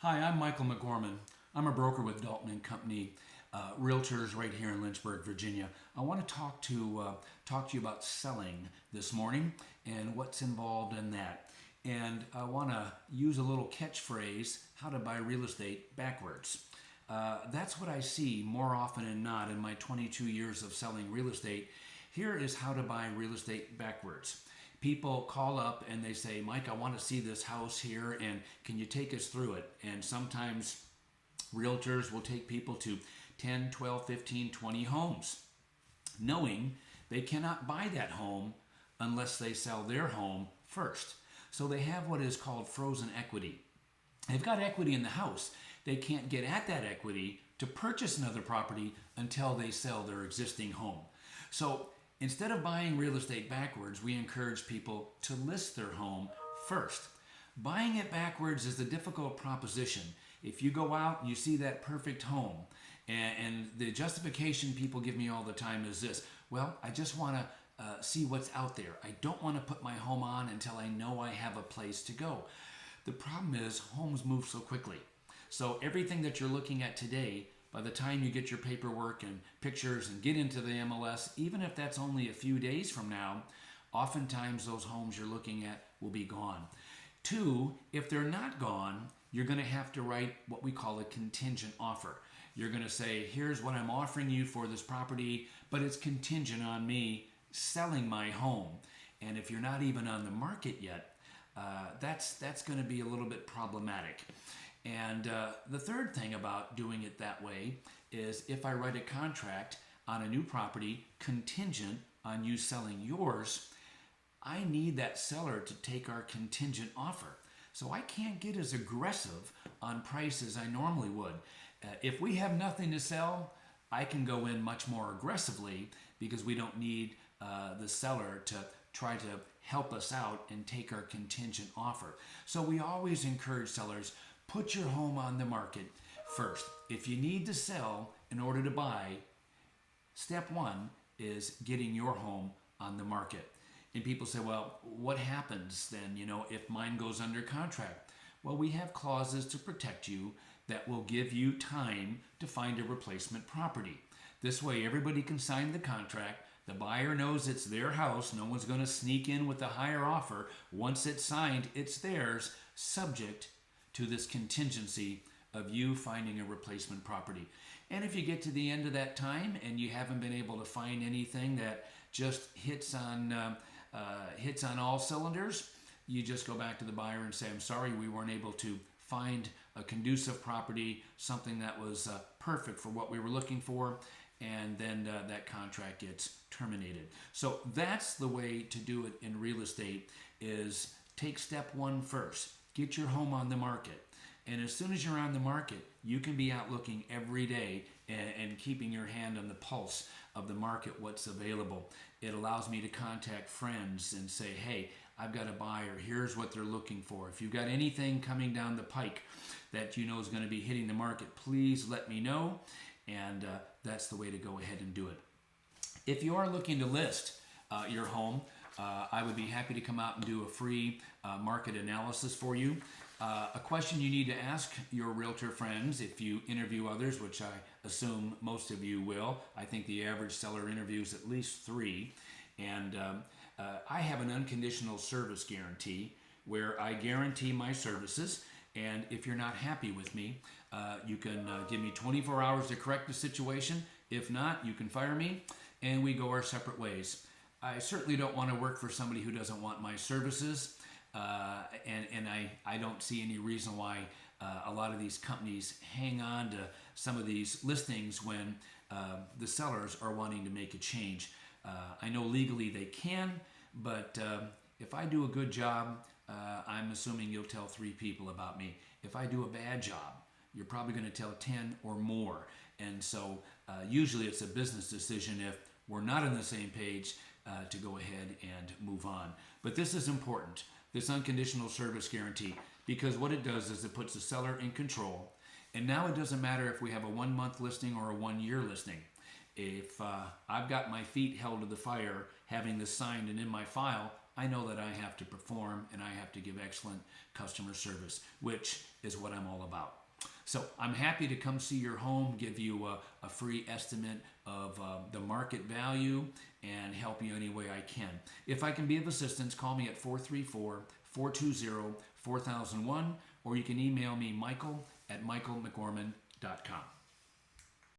Hi, I'm Michael McGorman. I'm a broker with Dalton and Company, realtors right here in Lynchburg, Virginia. I want to talk to you about selling this morning and what's involved in that. And I want to use a little catchphrase: how to buy real estate backwards. That's what I see more often than not in my 22 years of selling real estate. Here is how to buy real estate backwards. People call up and they say, Mike, I want to see this house here, and can you take us through it? And sometimes realtors will take people to 10, 12, 15, 20 homes, knowing they cannot buy that home unless they sell their home first. So they have what is called frozen equity. They've got equity in the house. They can't get at that equity to purchase another property until they sell their existing home. So instead of buying real estate backwards, we encourage people to list their home first. Buying it backwards is a difficult proposition. If you go out and you see that perfect home, and the justification people give me all the time is this: well, I just want to see what's out there. I don't want to put my home on until I know I have a place to go. The problem is homes move so quickly. So everything that you're looking at today, by the time you get your paperwork and pictures and get into the MLS, even if that's only a few days from now, oftentimes those homes you're looking at will be gone. Two, if they're not gone, you're going to have to write what we call a contingent offer. You're going to say, here's what I'm offering you for this property, but it's contingent on me selling my home. And if you're not even on the market yet, that's going to be a little bit problematic. And the third thing about doing it that way is if I write a contract on a new property contingent on you selling yours, I need that seller to take our contingent offer. So I can't get as aggressive on price as I normally would. If we have nothing to sell, I can go in much more aggressively because we don't need the seller to try to help us out and take our contingent offer. So we always encourage sellers, put your home on the market first. If you need to sell in order to buy, step one is getting your home on the market. And people say, well, what happens then, if mine goes under contract? Well, we have clauses to protect you that will give you time to find a replacement property. This way, everybody can sign the contract. The buyer knows it's their house. No one's going to sneak in with a higher offer. Once it's signed, it's theirs, subject to this contingency of you finding a replacement property. And if you get to the end of that time and you haven't been able to find anything that just hits on all cylinders, you just go back to the buyer and say, I'm sorry, we weren't able to find a conducive property, something that was perfect for what we were looking for, and then that contract gets terminated. So that's the way to do it in real estate: is take step one first. Get your home on the market. And as soon as you're on the market, you can be out looking every day and keeping your hand on the pulse of the market, what's available. It allows me to contact friends and say, hey, I've got a buyer. Here's what they're looking for. If you've got anything coming down the pike that you know is going to be hitting the market, please let me know. And that's the way to go ahead and do it. If you are looking to list your home, I would be happy to come out and do a free market analysis for you. A question you need to ask your realtor friends if you interview others, which I assume most of you will. I think the average seller interviews at least 3. And I have an unconditional service guarantee where I guarantee my services. And if you're not happy with me, you can give me 24 hours to correct the situation. If not, you can fire me and we go our separate ways. I certainly don't want to work for somebody who doesn't want my services, and I don't see any reason why a lot of these companies hang on to some of these listings when the sellers are wanting to make a change. I know legally they can, but if I do a good job, I'm assuming you'll tell 3 people about me. If I do a bad job, you're probably going to tell 10 or more. And so usually it's a business decision if we're not on the same page to go ahead and move on. But this is important, this unconditional service guarantee, because what it does is it puts the seller in control. And now it doesn't matter if we have a 1-month listing or a 1-year listing. If I've got my feet held to the fire having this signed and in my file, I know that I have to perform and I have to give excellent customer service, which is what I'm all about. So I'm happy to come see your home, give you a free estimate of the market value, and help you any way I can. If I can be of assistance, call me at 434-420-4001, or you can email me, michael@michaelmcgorman.com.